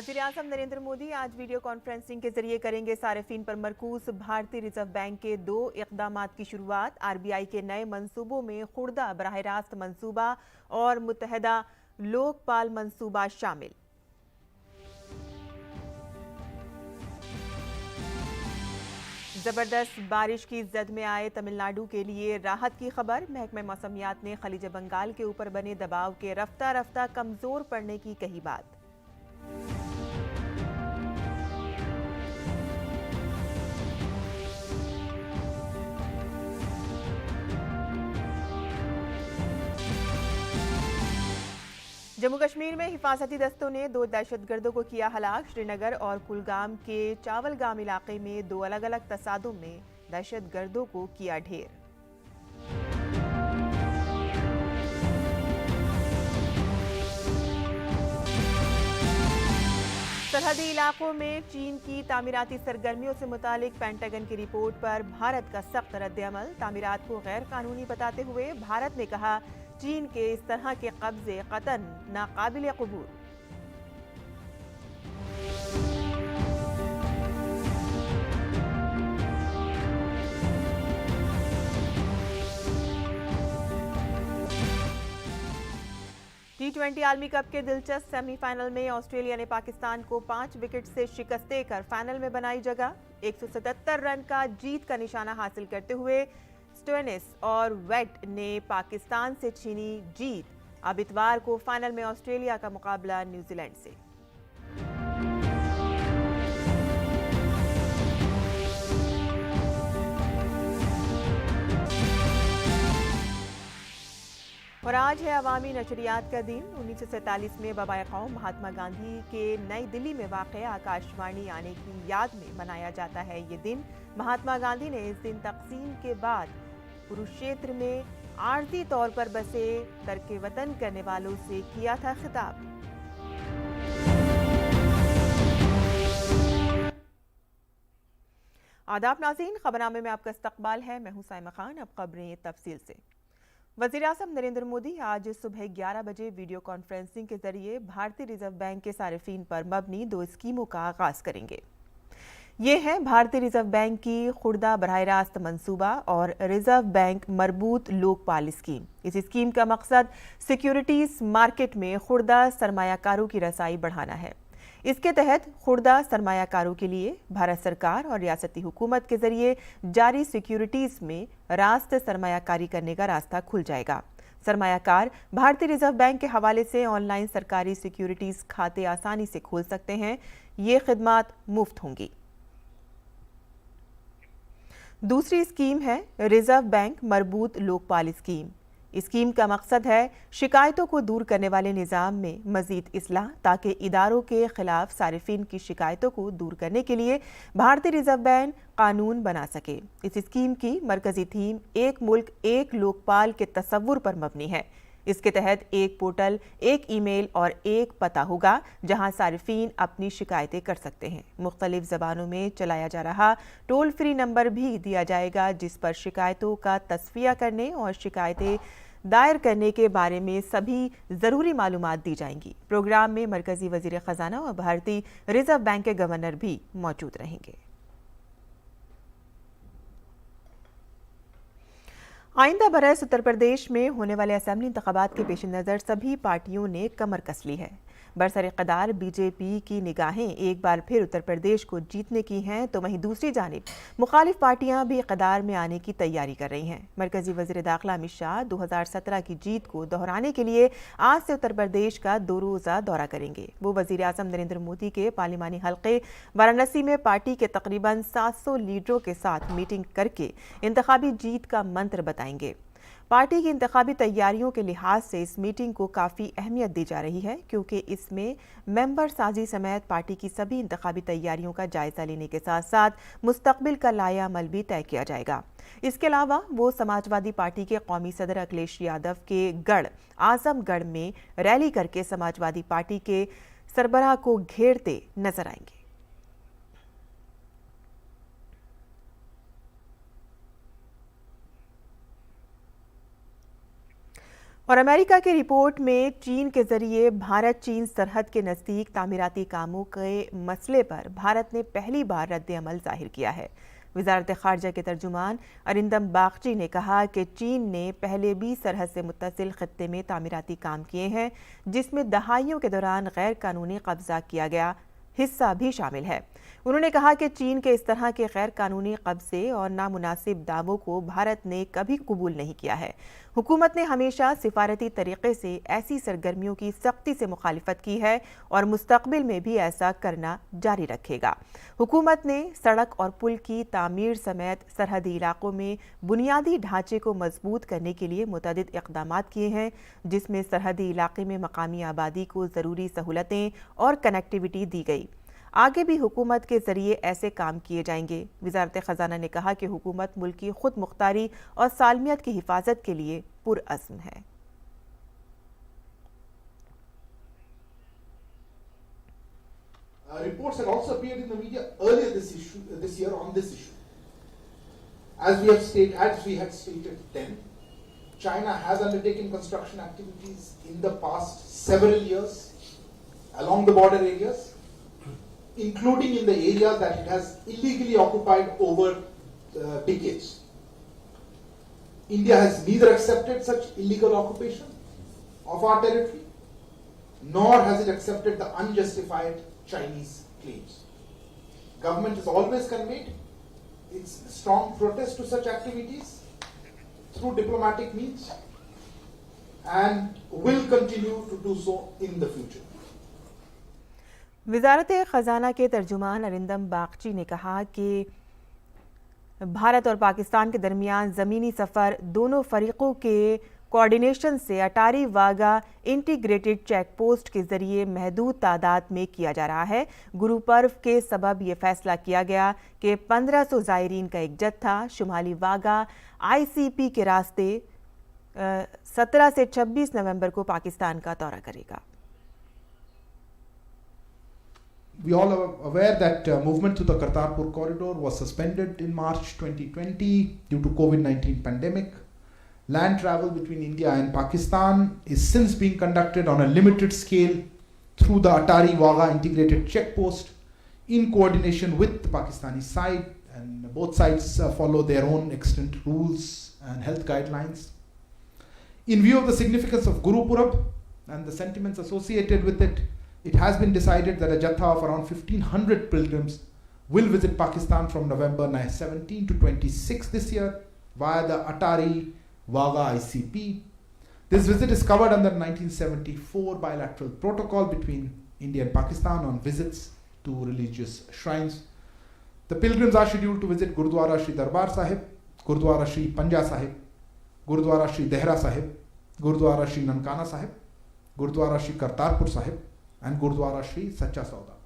वज़ीर-ए-आज़म नरेंद्र मोदी आज video conferencing के जरिए करेंगे सारिफीन पर मरकूज भारतीय रिजर्व बैंक के 2 इक़दामात की शुरुआत। आरबीआई के नए मंसूबों में खुर्दा बराह रास्त मंसूबा और मुत्तहदा लोकपाल मंसूबा शामिल। जबरदस्त बारिश की जद में आए तमिलनाडु के लिए राहत की खबर। महकमे मौसमियात ने खलीज बंगाल के ऊपर बने दबाव के रफ्ता रफ्ता कमजोर पड़ने की कही बात। जम्मू कश्मीर में हिफाजती दस्तों ने 2 दहशतगर्दों को किया हलाक। श्रीनगर और कुलगाम के चावलगाम इलाके में 2 अलग अलग तसादुम में दहशतगर्दों को किया ढेर। सरहदी इलाकों में चीन की तामीराती सरगर्मियों से मुतालिक पेंटागन की रिपोर्ट पर भारत का सख्त रद्द-ए-अमल। तामीरात को गैर कानूनी बताते हुए भारत ने कहा, चीन के इस तरह के कब्जे कतन नाकाबिल कबूल। T20 आलमी कप के दिलचस्प सेमीफाइनल में ऑस्ट्रेलिया ने पाकिस्तान को 5 विकेट से शिकस्त देकर फाइनल में बनाई जगह। 177 रन का जीत का निशाना हासिल करते हुए स्टोइनिस और वेट ने पाकिस्तान से छीनी जीत। अब इतवार को फाइनल में ऑस्ट्रेलिया का मुकाबला न्यूजीलैंड से। और आज है अवामी नशरियात का दिन। 1947 में बाबाए कौम महात्मा गांधी के नई दिल्ली में वाक़ आकाशवाणी आने की याद में मनाया जाता है ये दिन। महात्मा गांधी ने इस दिन तक़सीम के बाद कुरुक्षेत्र में आर्जी तौर पर बसे तर्क वतन करने वालों से किया था खिताब। आदाब नाज़रीन, खबरनामे में आपका इस्तकबाल है। मैं हूं साइमा खान। अब खबरें तफसील से। वज़ीर-ए-आज़म नरेंद्र मोदी आज सुबह 11 बजे वीडियो कॉन्फ्रेंसिंग के जरिए भारतीय रिजर्व बैंक के सारिफीन पर मबनी 2 स्कीमों का आगाज करेंगे। ये है भारतीय रिजर्व बैंक की खुर्दा बराह रास्त मंसूबा और रिजर्व बैंक मरबूत लोकपाल स्कीम। इस स्कीम का मकसद सिक्योरिटीज मार्केट में खुर्दा सरमायाकारों की रसाई बढ़ाना है। इसके तहत खुर्दा सरमायाकारों के लिए भारत सरकार और रियासती हुकूमत के जरिए जारी सिक्योरिटीज में रास्त सरमायाकारी करने का रास्ता खुल जाएगा। सरमायाकार भारतीय रिजर्व बैंक के हवाले से ऑनलाइन सरकारी सिक्योरिटीज खाते आसानी से खोल सकते हैं। ये खिदमात मुफ्त होंगी। दूसरी स्कीम है रिजर्व बैंक मरबूत लोकपाल स्कीम। स्कीम का मकसद है शिकायतों को दूर करने वाले निज़ाम में मजीद इस्लाह, ताकि इदारों के खिलाफ सारिफीन की शिकायतों को दूर करने के लिए भारतीय रिजर्व बैंक कानून बना सके। इस स्कीम की मरकजी थीम एक मुल्क एक लोकपाल के तसव्वुर पर मबनी है। इसके तहत एक पोर्टल, एक ईमेल और एक पता होगा जहां सारिफीन अपनी शिकायतें कर सकते हैं। मुख्तलिफ ज़बानों में चलाया जा रहा टोल फ्री नंबर भी दिया जाएगा, जिस पर शिकायतों का तस्फिया करने और शिकायतें दायर करने के बारे में सभी ज़रूरी मालूमात दी जाएंगी। प्रोग्राम में मरकजी वज़ीर ख़जाना और भारतीय रिजर्व बैंक के गवर्नर भी मौजूद रहेंगे। आइंदा बरस उत्तर प्रदेश में होने वाले असेंबली इंतखाबात के पेश नज़र सभी पार्टियों ने कमर कस ली है। बरसर-ए-क़दार बीजेपी की निगाहें एक बार फिर उत्तर प्रदेश को जीतने की हैं, तो वहीं दूसरी जानिब मुखालिफ पार्टियां भी इक़्तिदार में आने की तैयारी कर रही हैं। मरकजी वज़ीर दाखिला अमित शाह 2017 की जीत को दोहराने के लिए आज से उत्तर प्रदेश का 2 रोज़ा दौरा करेंगे। वो वज़ीर-ए-आज़म नरेंद्र मोदी के पार्लिमानी हल्के वाराणसी में पार्टी के तकरीबन 700 लीडरों के साथ मीटिंग करके इंतखाबी जीत का मंत्र बताएंगे। पार्टी की इंतखाबी तैयारियों के लिहाज से इस मीटिंग को काफ़ी अहमियत दी जा रही है, क्योंकि इसमें मेंबर साजी समेत पार्टी की सभी इंतखाबी तैयारियों का जायजा लेने के साथ साथ मुस्तकबिल का लाया अमल भी तय किया जाएगा। इसके अलावा वो समाजवादी पार्टी के कौमी सदर अखिलेश यादव के गढ़ आजमगढ़ में रैली करके समाजवादी पार्टी के सरबराह को घेरते नजर आएंगे। और अमेरिका की रिपोर्ट में चीन के जरिए भारत चीन सरहद के नज़दीक तामीराती कामों के मसले पर भारत ने पहली बार रद्द-ए-अमल जाहिर किया है। वज़ारत ख़ारजा के तर्जुमान अरिंदम बागची ने कहा कि चीन ने पहले भी सरहद से मुत्तसिल खित्ते में तामीराती काम किए हैं, जिसमें दहाइयों के दौरान गैर कानूनी कब्जा किया गया हिस्सा भी शामिल है। उन्होंने कहा कि चीन के इस तरह के गैर कानूनी कब्जे और नामुनासिब दावों को भारत ने कभी कबूल नहीं किया है। हुकूमत ने हमेशा सिफारती तरीके से ऐसी सरगर्मियों की सख्ती से मुखालिफत की है और मुस्तकबिल में भी ऐसा करना जारी रखेगा। हुकूमत ने सड़क और पुल की तामीर समेत सरहदी इलाकों में बुनियादी ढांचे को मजबूत करने के लिए मुतअद्दिद इक़दामात किए हैं, जिसमें सरहदी इलाके में मकामी आबादी को ज़रूरी सहूलतें और कनेक्टिविटी दी गई। आगे भी हुकूमत के जरिए ऐसे काम किए जाएंगे। वज़ारत ख़ज़ाना ने कहा कि हुकूमत मुल्क की खुद मुख्तारी और सालमियत की हिफाजत के लिए पुरअज़्म है। Reports had also appeared in the media earlier this year on this issue. As we had stated then, China has undertaken construction activities in the past several years along the border areas, including in the areas that it has illegally occupied over decades. India has neither accepted such illegal occupation of our territory, nor has it accepted the unjustified Chinese claims. Government has always conveyed its strong protest to such activities through diplomatic means and will continue to do so in the future. वज़ारत ख़ज़ाना के तर्जुमान अरिंदम बागची ने कहा कि भारत और पाकिस्तान के दरमियान ज़मीनी सफ़र दोनों फ़रीक़ों के कोऑर्डिनेशन से अटारी वागा इंटीग्रेटेड चेक पोस्ट के ज़रिए महदूद तादाद में किया जा रहा है। गुरु पर्व के सबब ये फ़ैसला किया गया कि 1500 ज़ायरीन का एक जत्था शुमाली वागा ICP के रास्ते 17 से 26 नवंबर को पाकिस्तान का दौरा करेगा। We all are aware that movement through the Kartarpur corridor was suspended in March 2020 due to COVID-19 pandemic. Land travel between India and Pakistan is since being conducted on a limited scale through the Atari Wagah integrated checkpost in coordination with the Pakistani side, and both sides follow their own extant rules and health guidelines. In view of the significance of Guru Purab and the sentiments associated with it, it has been decided that a jatha of around 1500 pilgrims will visit Pakistan from November 17 to 26 this year via the Atari Wagah ICP. This visit is covered under 1974 bilateral protocol between India and Pakistan on visits to religious shrines. The pilgrims are scheduled to visit Gurudwara Shri Darbar Sahib, Gurudwara Shri Panja Sahib, Gurudwara Shri Dehra Sahib, Gurudwara Shri Nankana Sahib, Gurudwara Shri Kartarpur Sahib and Gurudwara Shri Sacha Sauda.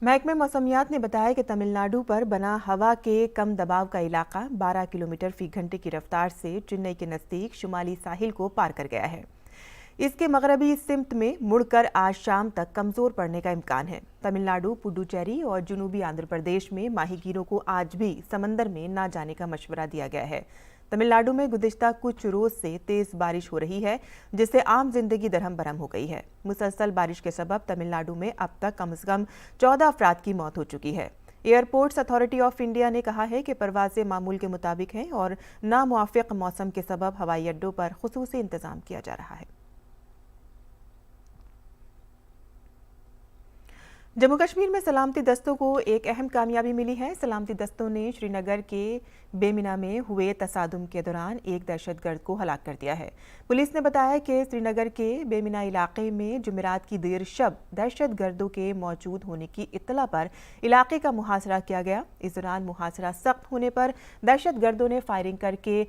महकमे मौसमियात ने बताया कि तमिलनाडु पर बना हवा के कम दबाव का इलाका 12 किलोमीटर फी घंटे की रफ्तार से चेन्नई के नज़दीक शुमाली साहिल को पार कर गया है। इसके मगरबी सिमत में मुड़कर आज शाम तक कमज़ोर पड़ने का इम्कान है। तमिलनाडु, पुडुचेरी और जनूबी आंध्र प्रदेश में माहीगीरों को आज भी समंदर में ना जाने का मशवरा दिया गया है। तमिलनाडु में गुज़िश्ता कुछ रोज़ से तेज़ बारिश हो रही है, जिससे आम जिंदगी दरहम बरहम हो गई है। मुसलसल बारिश के सबब तमिलनाडु में अब तक कम से कम 14 अफराद की मौत हो चुकी है। एयरपोर्ट्स अथॉरिटी ऑफ इंडिया ने कहा है कि परवाज़ें मामूल के मुताबिक हैं और नामुआफ़िक़ मौसम के सबब हवाई अड्डों पर खुसूसी इंतज़ाम किया जा रहा है। जम्मू कश्मीर में सलामती दस्तों को एक अहम कामयाबी मिली है। सलामती दस्तों ने श्रीनगर के बेमिना में हुए तसादुम के दौरान एक दहशतगर्द को हलाक कर दिया है। पुलिस ने बताया कि श्रीनगर के बेमिना इलाके में जुमेरात की देर शब दहशतगर्दों के मौजूद होने की इत्तला पर इलाके का मुहासरा किया गया। इस दौरान मुहासरा सख्त होने पर दहशतगर्दों ने फायरिंग करके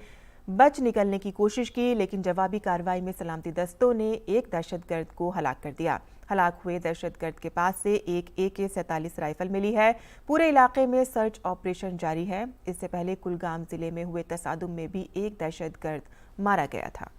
बच निकलने की कोशिश की, लेकिन जवाबी कार्रवाई में सलामती दस्तों ने एक दहशतगर्द को हलाक कर दिया। हलाक हुए दहशतगर्द के पास से एक AK-47 राइफल मिली है। पूरे इलाके में सर्च ऑपरेशन जारी है। इससे पहले कुलगाम जिले में हुए तसादुम में भी एक दहशतगर्द मारा गया था।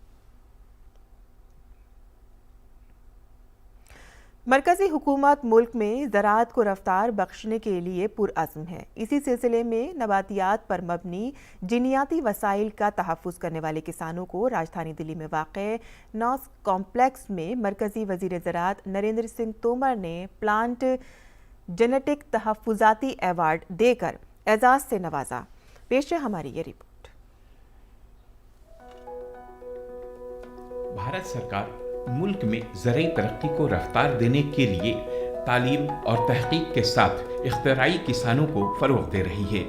मरकजी हुकूमत मुल्क में ज़राअत को रफ्तार बख्शने के लिए पुरअज़्म है। इसी सिलसिले में नबातियात पर मबनी जीनियाती वसाइल का तहफ़्फ़ुज़ करने वाले किसानों को राजधानी दिल्ली में वाक़े नॉस कॉम्प्लेक्स में मरकजी वज़ीर ज़राअत नरेंद्र सिंह तोमर ने प्लांट जेनेटिक तहफ़्फ़ुज़ाती अवार्ड देकर एजाज़ से नवाजा। पेश है हमारी ये रिपोर्ट। भारत सरकार मुल्क में ज़रूरी तरक्की को रफ्तार देने के लिए तालीम और तहकीक के साथ इख्तिराई किसानों को फ़रोग़ दे रही है।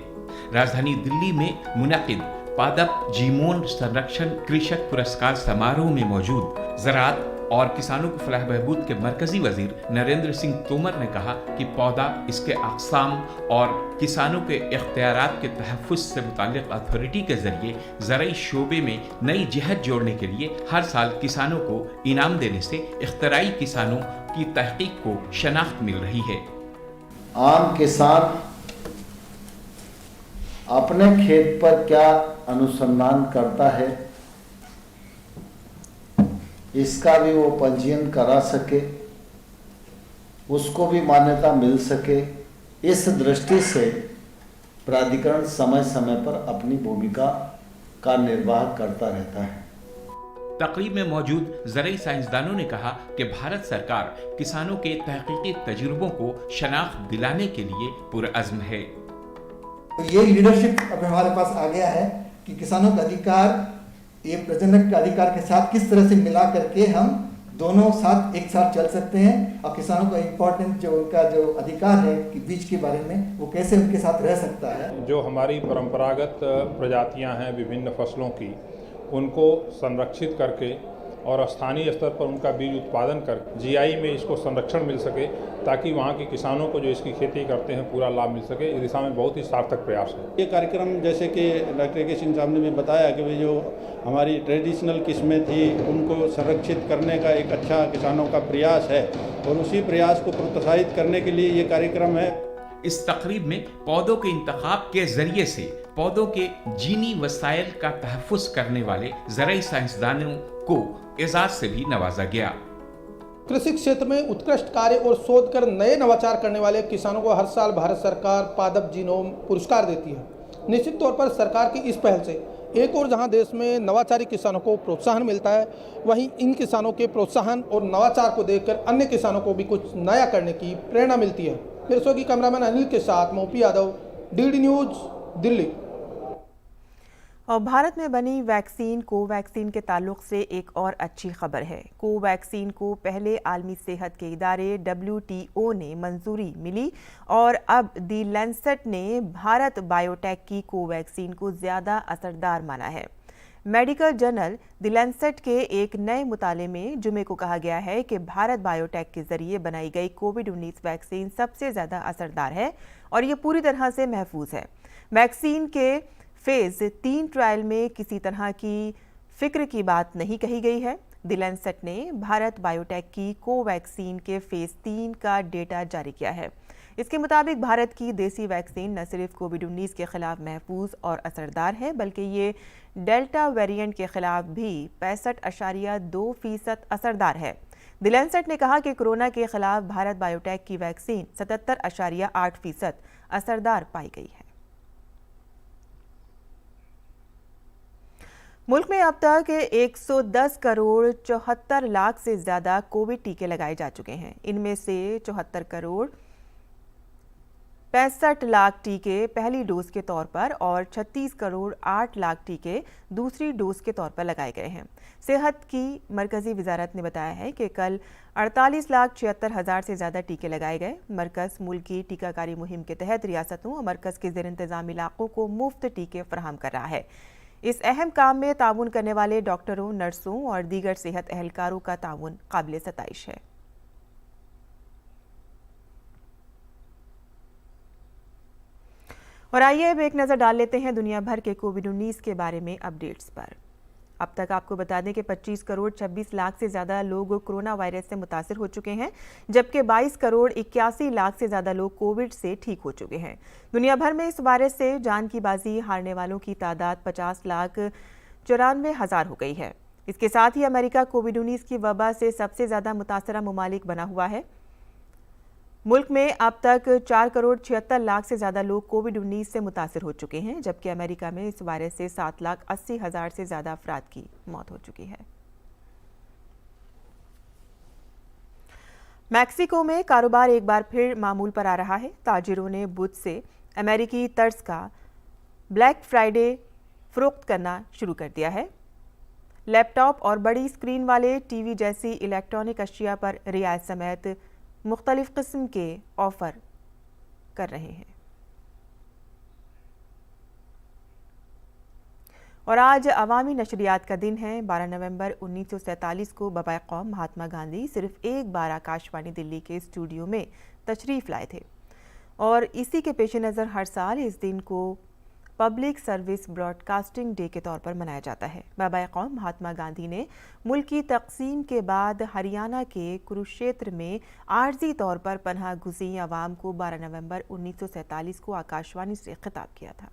राजधानी दिल्ली में मुनक़िद पादप जीनोम संरक्षण कृषक पुरस्कार समारोह में मौजूद ज़राअत और किसानों की फलाह बहबूद के मरकजी वजीर नरेंद्र सिंह तोमर ने कहा कि पौधा, इसके अक़साम और किसानों के इख्तियारात के तहफ़्फ़ुज़ से मुताल्लिक़ अथॉरिटी के ज़रिए ज़राई शोबे में नई जहत जोड़ने के लिए हर साल किसानों को इनाम देने से इख्तिराई किसानों की तहक़ीक़ को शनाख्त मिल रही है। आम किसान अपने खेत पर क्या अनुसंधान करता है, इसका भी वो पंजीयन करा सके, उसको भी मान्यता मिल सके, इस दृष्टि से प्राधिकरण समय समय पर अपनी भूमिका का निर्वाह करता रहता है। तकरीब में मौजूद ज़राई साइंसदानों ने कहा कि भारत सरकार किसानों के तहकीकी तजुर्बों को शनाख्त दिलाने के लिए पुरअज़्म है। ये लीडरशिप अब हमारे पास आ गया है कि किसानों का अधिकार ये प्रजनक के अधिकार के साथ किस तरह से मिला करके हम दोनों साथ एक साथ चल सकते हैं, और किसानों का इम्पोर्टेंट जो उनका जो अधिकार है कि बीज के बारे में वो कैसे उनके साथ रह सकता है। जो हमारी परंपरागत प्रजातियां हैं विभिन्न फसलों की, उनको संरक्षित करके और स्थानीय स्तर पर उनका बीज उत्पादन कर जीआई में इसको संरक्षण मिल सके, ताकि वहाँ के किसानों को जो इसकी खेती करते हैं पूरा लाभ मिल सके। इस दिशा में बहुत ही सार्थक प्रयास है। ये कार्यक्रम जैसे कि डॉक्टर के सिंह साहब ने भी बताया कि जो हमारी ट्रेडिशनल किस्में थी उनको संरक्षित करने का एक अच्छा किसानों का प्रयास है, और उसी प्रयास को प्रोत्साहित करने के लिए ये कार्यक्रम है। इस तकरीब में पौधों के इंतखाब के जरिए से पौधों के जीनी वसाइल का तहफ़्फ़ुज़ करने वाले ज़राई साइंसदानों को एजाज़ से भी नवाजा गया। कृषि क्षेत्र में उत्कृष्ट कार्य और शोध कर नए नवाचार करने वाले किसानों को हर साल भारत सरकार पादप जीनोम पुरस्कार देती है। निश्चित तौर पर सरकार की इस पहल से एक और जहां देश में नवाचारी किसानों को प्रोत्साहन मिलता है, वहीं इन किसानों के प्रोत्साहन और नवाचार को देखकर अन्य किसानों को भी कुछ नया करने की प्रेरणा मिलती है। मेरे सहयोगी कैमरामैन अनिल के साथ मोपी यादव, डीडी न्यूज़, दिल्ली। और भारत में बनी वैक्सीन कोवैक्सीन के ताल्लुक से एक और अच्छी खबर है। कोवैक्सीन को पहले आलमी सेहत के इदारे WTO ने मंजूरी मिली और अब दी लैंसेट ने भारत बायोटेक की कोवैक्सीन को ज़्यादा असरदार माना है। मेडिकल जर्नल दी लैंसेट के एक नए मुताले में जुमे को कहा गया है कि भारत बायोटेक के जरिए बनाई गई कोविड-19 वैक्सीन सबसे ज़्यादा असरदार है और ये पूरी तरह से महफूज है। वैक्सीन के फेज़ 3 ट्रायल में किसी तरह की फिक्र की बात नहीं कही गई है। दी लैंसेट ने भारत बायोटेक की कोवैक्सीन के फेज़ 3 का डेटा जारी किया है। इसके मुताबिक भारत की देसी वैक्सीन न सिर्फ कोविड-19 के खिलाफ महफूज और असरदार है, बल्कि ये डेल्टा वेरिएंट के खिलाफ भी 65.2% असरदार है। दी लैंसेट ने कहा कि कोरोना के खिलाफ भारत बायोटेक की वैक्सीन 77.8% असरदार पाई गई है। मुल्क में अब तक 110 करोड़ 74 लाख से ज़्यादा कोविड टीके लगाए जा चुके हैं। इनमें से 74 करोड़ 65 लाख टीके पहली डोज के तौर पर और 36 करोड़ 8 लाख टीके दूसरी डोज के तौर पर लगाए गए हैं। सेहत की मरकजी वजारत ने बताया है कि कल 48,76,000 से ज़्यादा टीके लगाए गए। मरकज़ मुल्क की टीकाकारी मुहिम के तहत रियासतों और मरकज़ के ज़ेर इंतज़ाम इलाकों को मुफ्त टीके फराहम कर रहा है। इस अहम काम में ताउन करने वाले डॉक्टरों, नर्सों और दीगर सेहत एहलकारों का ताउन काबिल सताइश है। और आइए अब एक नज़र डाल लेते हैं दुनिया भर के कोविड-19 के बारे में अपडेट्स पर। अब तक आपको बता दें कि 25 करोड़ 26 लाख से ज़्यादा लोग कोरोना वायरस से मुतासिर हो चुके हैं, जबकि 22 करोड़ 81 लाख से ज़्यादा लोग कोविड से ठीक हो चुके हैं। दुनिया भर में इस वायरस से जान की बाजी हारने वालों की तादाद 50,94,000 हो गई है। इसके साथ ही अमेरिका कोविड-19 की वबा से सबसे ज़्यादा मुतासरा मुमालिक बना हुआ है। मुल्क में अब तक 4 करोड़ 76 लाख से ज़्यादा लोग कोविड-19 से मुतासिर हो चुके हैं, जबकि अमेरिका में इस वायरस से 7,80,000 से ज़्यादा अफराद की मौत हो चुकी है। मैक्सिको में कारोबार एक बार फिर मामूल पर आ रहा है। ताजिरों ने बुध से अमेरिकी तर्ज का ब्लैक फ्राइडे फरोख्त करना शुरू कर दिया है। लैपटॉप और बड़ी स्क्रीन वाले टीवी जैसी इलेक्ट्रॉनिक अशिया पर रियायत समेत मुख्तलिफ किस्म के ऑफर कर रहे हैं। और आज अवामी नशरियात का दिन है। 12 नवंबर 1947 को बाबा कौम महात्मा गांधी सिर्फ एक बार आकाशवाणी दिल्ली के स्टूडियो में तशरीफ़ लाए थे और इसी के पेश नज़र हर साल इस दिन को पब्लिक सर्विस ब्रॉडकास्टिंग डे के तौर पर मनाया जाता है। बाबा कौम महात्मा गांधी ने मुल्क की तकसीम के बाद हरियाणा के कुरुक्षेत्र में आर्जी तौर पर पनाह गुज़ीर अवाम को 12 नवंबर 1947 को आकाशवाणी से खिताब किया था।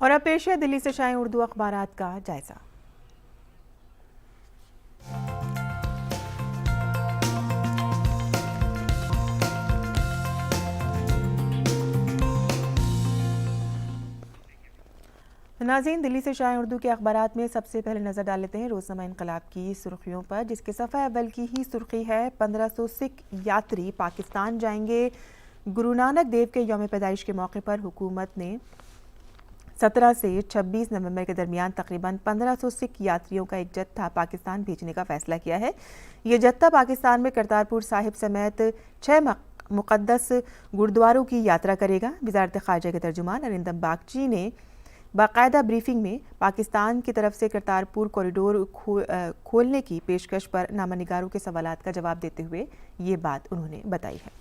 और अब पेश है दिल्ली से शाये उर्दू अखबारात का जायजा। नाज़रीन, दिल्ली से शाये उर्दू के अखबारात में सबसे पहले नजर डाल लेते हैं रोजनामा इनकलाब की सुर्खियों पर, जिसके सफ़ा अव्वल की ही सुर्खी है 1500 सिख यात्री पाकिस्तान जाएंगे। गुरु नानक देव के यौम पैदाइश के मौके पर हुकूमत ने 17 से 26 नवंबर के दरमियान तकरीबन 1500 सिख यात्रियों का एक जत्था पाकिस्तान भेजने का फैसला किया है। ये जत्था पाकिस्तान में करतारपुर साहिब समेत 6 मुक़द्दस गुरुद्वारों की यात्रा करेगा। वज़ारत ख़ारजा के तर्जुमान अरिंदम बागची ने बाकायदा ब्रीफिंग में पाकिस्तान की तरफ से करतारपुर कॉरिडोर खोलने की पेशकश पर नामानिगारों के सवालात का जवाब देते हुए ये बात उन्होंने बताई है।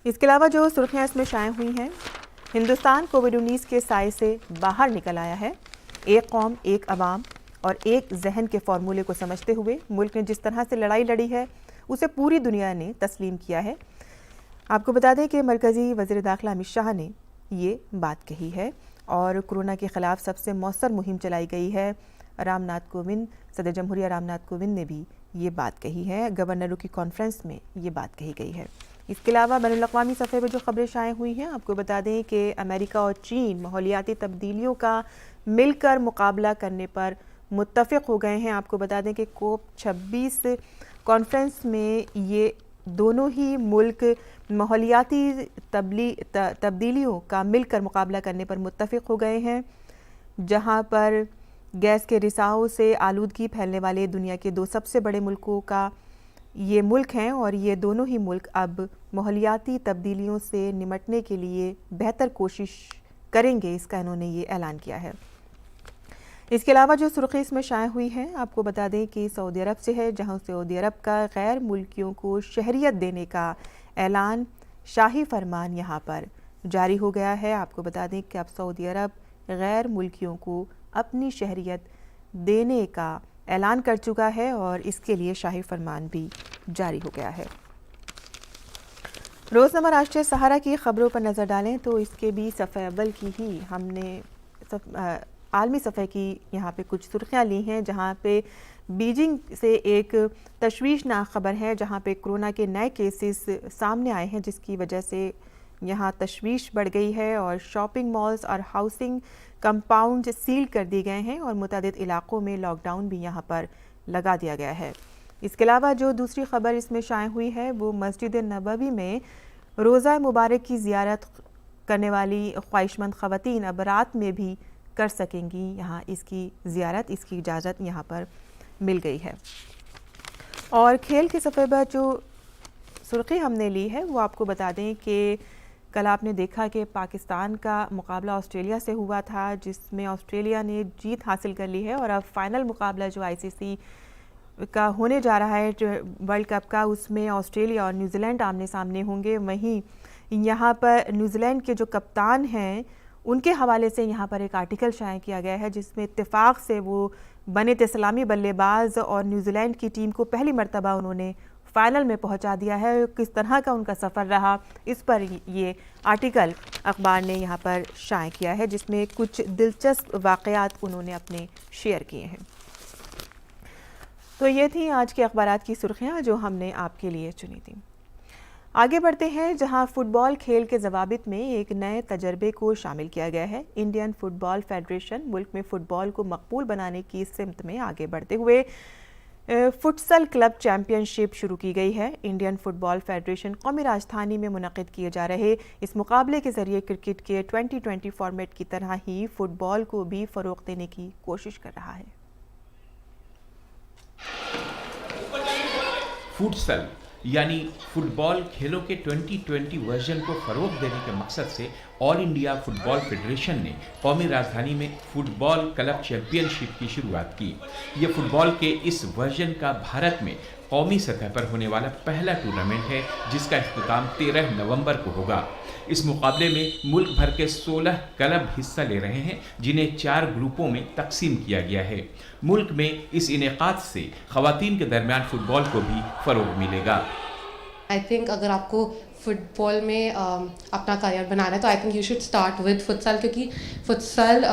इसके अलावा जो सुर्खियाँ इसमें शाये हुई हैं, हिंदुस्तान कोविड-19 के साए से बाहर निकल आया है। एक कौम, एक अवाम और एक जहन के फॉर्मूले को समझते हुए मुल्क ने जिस तरह से लड़ाई लड़ी है उसे पूरी दुनिया ने तस्लीम किया है। आपको बता दें कि मरकज़ी वज़ीर दाखिला अमित शाह ने ये बात कही है और कोरोना के ख़िलाफ़ सबसे मौसर मुहिम चलाई गई है। रामनाथ कोविंद, सदर जमहूरिया रामनाथ कोविंद ने भी ये बात कही है। गवर्नरों की कॉन्फ्रेंस में ये बात कही गई है। इसके अलावा बैनुल-अक़वामी सफ़े पर जो खबरें शाये हुई हैं, आपको बता दें कि अमेरिका और चीन माहौलियाती तब्दीलियों का मिलकर मुकाबला करने पर मुत्तफ़िक़ हो गए हैं। आपको बता दें कि COP26 कॉन्फ्रेंस में ये दोनों ही मुल्क माहौलियाती तब्दीलियों का मिलकर मुकाबला करने पर मुत्तफ़िक़ हो गए हैं, जहाँ पर गैस के रिसाव से आलूदगी फैलने वाले दुनिया के 2 सबसे बड़े मुल्कों का ये मुल्क हैं और ये दोनों ही मुल्क अब माहौलियाती तब्दीलियों से निमटने के लिए बेहतर कोशिश करेंगे, इसका इन्होंने ये ऐलान किया है। इसके अलावा जो सुर्खी इसमें शाये हुई है, आपको बता दें कि सऊदी अरब से है, जहां सऊदी अरब का गैर मुल्कियों को शहरियत देने का ऐलान, शाही फरमान यहाँ पर जारी हो गया है। आपको बता दें कि अब सऊदी अरब गैर मुल्कियों को अपनी शहरियत देने का ऐलान कर चुका है और इसके लिए शाही फरमान भी जारी हो गया है। रोज़नामा राष्ट्रीय सहारा की खबरों पर नज़र डालें तो इसके भी सफ़े अव्वल की ही हमने आलमी सफ़े की यहाँ पे कुछ सुर्खियाँ ली हैं, जहाँ पे बीजिंग से एक तशवीशनाक खबर है, जहाँ पे कोरोना के नए केसेस सामने आए हैं, जिसकी वजह से यहाँ तशवीश बढ़ गई है और शॉपिंग मॉल्स और हाउसिंग कंपाउंड सील कर दिए गए हैं और मुतअद्दिद इलाकों में लॉकडाउन भी यहाँ पर लगा दिया गया है। इसके अलावा जो दूसरी खबर इसमें शाये हुई है वो मस्जिद नबवी में रोज़ा मुबारक की ज़ियारत करने वाली ख्वाहिशमंद ख़वातीन अब रात में भी कर सकेंगी। यहाँ इसकी ज़ियारत, इसकी इजाज़त यहाँ पर मिल गई है। और खेल के सफ़े पर जो सुर्खी हमने ली है वो आपको बता दें कि कल आपने देखा कि पाकिस्तान का मुकाबला ऑस्ट्रेलिया से हुआ था, जिसमें ऑस्ट्रेलिया ने जीत हासिल कर ली है और अब फाइनल मुकाबला जो ICC का होने जा रहा है वर्ल्ड कप का, उसमें ऑस्ट्रेलिया और न्यूजीलैंड आमने सामने होंगे। वहीं यहाँ पर न्यूजीलैंड के जो कप्तान हैं उनके हवाले से यहाँ पर एक आर्टिकल शाया किया गया है, जिसमें इत्तेफाक से वो बने इस्लामी बल्लेबाज और न्यूजीलैंड की टीम को पहली मर्तबा उन्होंने फाइनल में पहुंचा दिया है। किस तरह का उनका सफ़र रहा, इस पर ये आर्टिकल अखबार ने यहाँ पर शाये किया है, जिसमें कुछ दिलचस्प वाक़यात उन्होंने अपने शेयर किए हैं। तो ये थी आज के अखबारात की सुर्खियाँ जो हमने आपके लिए चुनी थी। आगे बढ़ते हैं, जहां फुटबॉल खेल के ज़वाबित में एक नए तजर्बे को शामिल किया गया है। इंडियन फुटबॉल फेडरेशन मुल्क में फ़ुटबॉल को मकबूल बनाने की सिमत में आगे बढ़ते हुए फुटसल क्लब चैम्पियनशिप शुरू की गई है। इंडियन फुटबॉल फेडरेशन कौमी राजधानी में मुनक़िद किए जा रहे इस मुकाबले के ज़रिए क्रिकेट के 2020 फॉर्मेट की तरह ही फ़ुटबॉल को भी फ़रोग़ देने की कोशिश कर रहा है। फुटसल यानी फुटबॉल खेलों के 2020 वर्जन को फरोग देने के मकसद से ऑल इंडिया फुटबॉल फेडरेशन ने कौमी राजधानी में फुटबॉल क्लब चैंपियनशिप की शुरुआत की। ये फुटबॉल के इस वर्जन का भारत में कौमी सतह पर होने वाला पहला टूर्नामेंट है, जिसका इख्तिताम 13 नवंबर को होगा। इस मुकाबले में मुल्क भर के 16 क्लब हिस्सा ले रहे हैं, जिन्हें 4 ग्रुपों में तकसीम किया गया है। मुल्क में इस इनेकाद से ख़वातीन के दरमियान फुटबॉल को भी फ़रोग़ मिलेगा। आई थिंक अगर आपको फुटबॉल में अपना करियर बनाना है तो I think you should start with futsal, क्योंकि futsal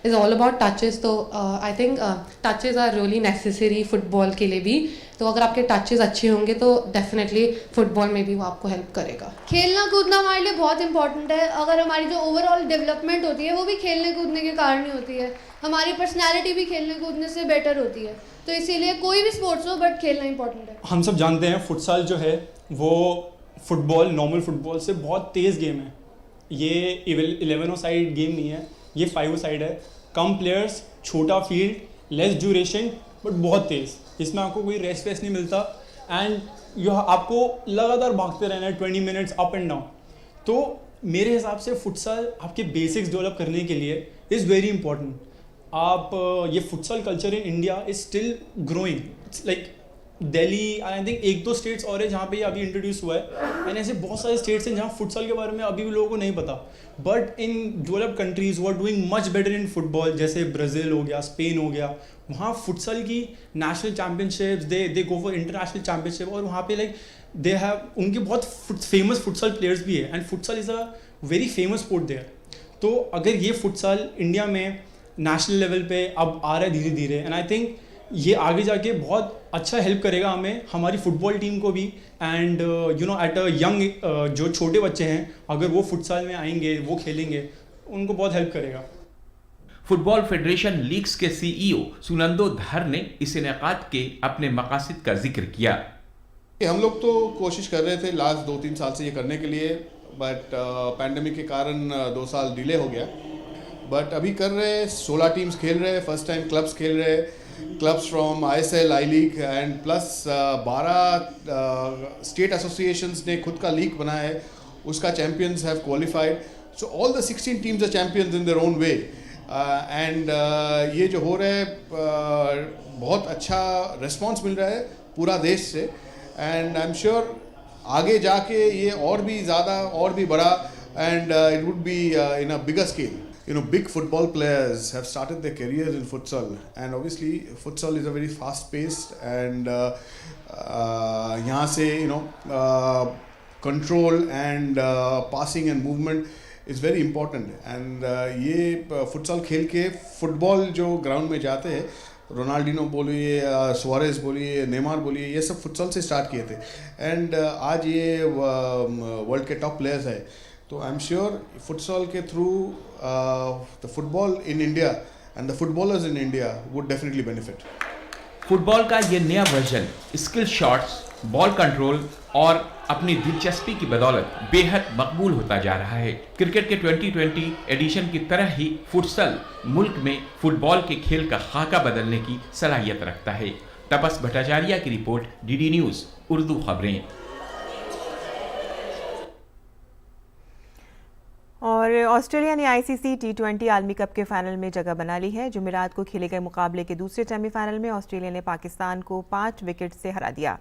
is all about touches. तो I think touches are really necessary football के लिए भी। तो अगर आपके टचेस अच्छे होंगे तो डेफिनेटली फुटबॉल में भी वो आपको हेल्प करेगा। खेलना कूदना हमारे लिए बहुत इंपॉर्टेंट है। अगर हमारी जो ओवरऑल डेवलपमेंट होती है वो भी खेलने कूदने के कारण ही होती है। हमारी पर्सनैलिटी भी खेलने कूदने से बेटर होती है। तो इसीलिए कोई भी स्पोर्ट्स हो, बट खेलना इंपॉर्टेंट है। हम सब जानते हैं फुटसल जो है वो फुटबॉल, नॉर्मल फुटबॉल से बहुत तेज़ गेम है। ये 11 साइड गेम नहीं है, ये 5 साइड है। कम प्लेयर्स, छोटा फील्ड, लेस ड्यूरेशन, बट बहुत तेज़। इसमें आपको कोई रेस्ट नहीं मिलता एंड आपको लगातार भागते रहना है 20 मिनट्स अप एंड डाउन। तो मेरे हिसाब से फुटसल आपके बेसिक्स डेवलप करने के लिए इज़ वेरी इंपॉर्टेंट। आप ये futsal culture in India is still growing. It's like Delhi, I think 1-2 states और है जहाँ पे ये अभी इंट्रोड्यूस हुआ है, एंड ऐसे बहुत सारे स्टेट्स हैं जहाँ फुटसल के बारे में अभी भी लोगों को नहीं पता। बट इन डेवलप्ड कंट्रीज़ वो are doing much better in football, जैसे ब्राज़ील हो गया, स्पेन हो गया। वहाँ फुटसल की national championships, they go for international championship, और वहाँ पे लाइक दे हैव उनके बहुत फेमस फुटसल प्लेयर्स भी है, and futsal is a very famous sport there. तो अगर ये फुटसल इंडिया में नेशनल लेवल पे अब आ रहा है धीरे धीरे, एंड आई थिंक ये आगे जाके बहुत अच्छा हेल्प करेगा हमें, हमारी फुटबॉल टीम को भी। And you know at a young जो छोटे बच्चे हैं, अगर वो फुटसल में आएंगे, वो खेलेंगे, उनको बहुत हेल्प करेगा। फुटबॉल फेडरेशन लीग्स के CEO सुनंदो धर ने इस इनेकाद के अपने मकासद का जिक्र किया। हम लोग तो कोशिश कर रहे थे लास्ट 2-3 साल से ये करने के लिए, बट पैंडेमिक के कारण 2 साल डिले हो गया। बट अभी कर रहे, 16 टीम्स खेल रहे, फर्स्ट टाइम क्लब्स खेल रहे, clubs from ISL, I League and plus 12 state associations ने खुद का लीग बनाया है, उसका champions have qualified. So all the 16 teams are champions in their own way. And ये जो हो रहा है बहुत अच्छा रिस्पॉन्स मिल रहा है पूरा देश से, एंड आई एम श्योर आगे जाके ये और भी ज़्यादा और भी बड़ा, and it would be in a bigger scale. You know, big football players have started their careers in futsal, and obviously futsal is a very fast-paced and यहाँ से control and passing and movement is very important. And ये futsal खेल के football जो ground में जाते हैं, Ronaldinho बोलिए, सुआरेज बोलिए, नेमार बोलिए, ये सब फुटसल से स्टार्ट किए थे, एंड आज ये वर्ल्ड के टॉप प्लेयर्स है. तो आई एम श्योर फुटसल के through the football in India and the footballers in India would definitely benefit. Football का ये नया version skill shots, ball control और अपनी दिलचस्पी की बदौलत बेहद मकबूल होता जा रहा है. क्रिकेट के 2020 एडिशन की तरह ही फुटसल मुल्क में फुटबॉल के खेल का खाका बदलने की सलाहियत रखता है. तपस भट्टाचार्य की रिपोर्ट, DD न्यूज़ उर्दू खबरें. और ऑस्ट्रेलिया ने ICC T20 आलमी कप के फाइनल में जगह बना ली है. जुमेरात को खेले गए मुकाबले के दूसरे सेमीफाइनल में ऑस्ट्रेलिया ने पाकिस्तान को 5 विकेट से हरा दिया.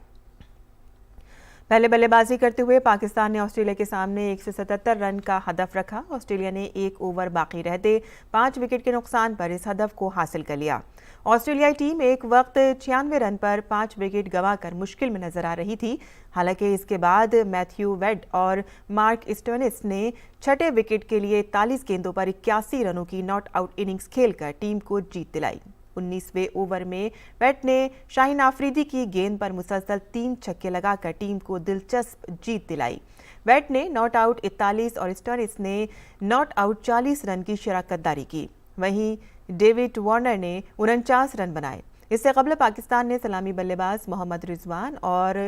पहले बल्लेबाजी करते हुए पाकिस्तान ने ऑस्ट्रेलिया के सामने 177 रन का हदफ रखा. ऑस्ट्रेलिया ने 1 ओवर बाकी रहते 5 विकेट के नुकसान पर इस हदफ को हासिल कर लिया. ऑस्ट्रेलियाई टीम एक वक्त 96 रन पर 5 विकेट गंवाकर मुश्किल में नजर आ रही थी। हालांकि इसके बाद मैथ्यू वेड और मार्क स्टोनिस ने छठे विकेट के लिए 41 गेंदों पर 81 रनों की नॉट आउट इनिंग्स खेलकर टीम को जीत दिलाई। 19वें ओवर में वेड ने शाहीन आफरीदी की गेंद पर मुसलसल 3 छक्के लगाकर टीम को दिलचस्प जीत दिलाई। वेड ने नॉट आउट 41 और स्टोनिस ने नॉट आउट 40 रन की शराकतदारी की। वहीं डेविड वार्नर ने 49 रन बनाए। इससे कबल पाकिस्तान ने सलामी बल्लेबाज मोहम्मद रिजवान और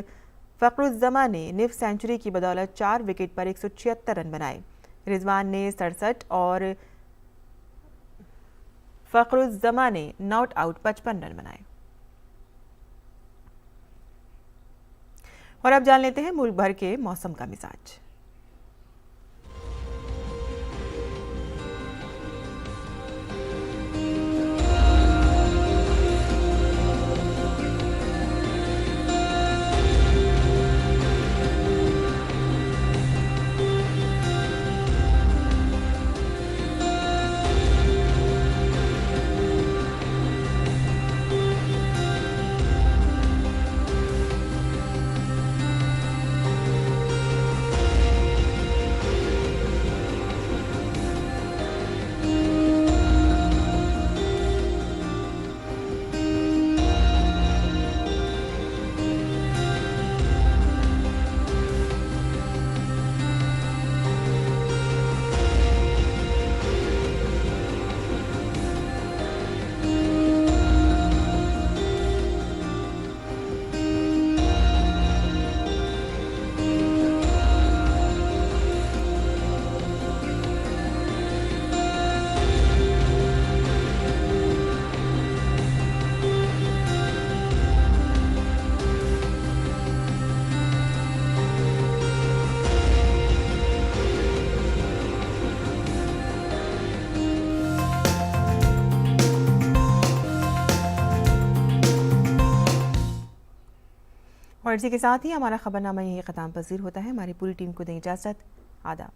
फखरुज्जमा ने निफ सेंचुरी की बदौलत 4 विकेट पर 176 रन बनाए। रिजवान ने 67 और फखरुज्जमा ने नॉट आउट 55 रन बनाए। और अब जान लेते हैं मुल्क भर के मौसम का मिजाज। और इसी के साथ ही हमारा खबरनामा यही ख़त्म पजीर होता है। हमारी पूरी टीम को दें इजाज़त। आदाब।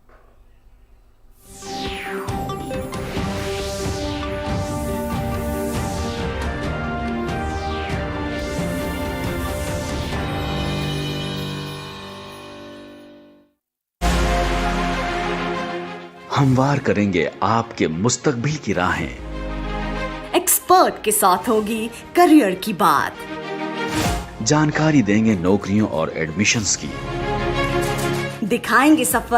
हमवार करेंगे आपके मुस्तकबिल की राहें। एक्सपर्ट के साथ होगी करियर की बात। जानकारी देंगे नौकरियों और एडमिशन्स की। दिखाएंगे सफर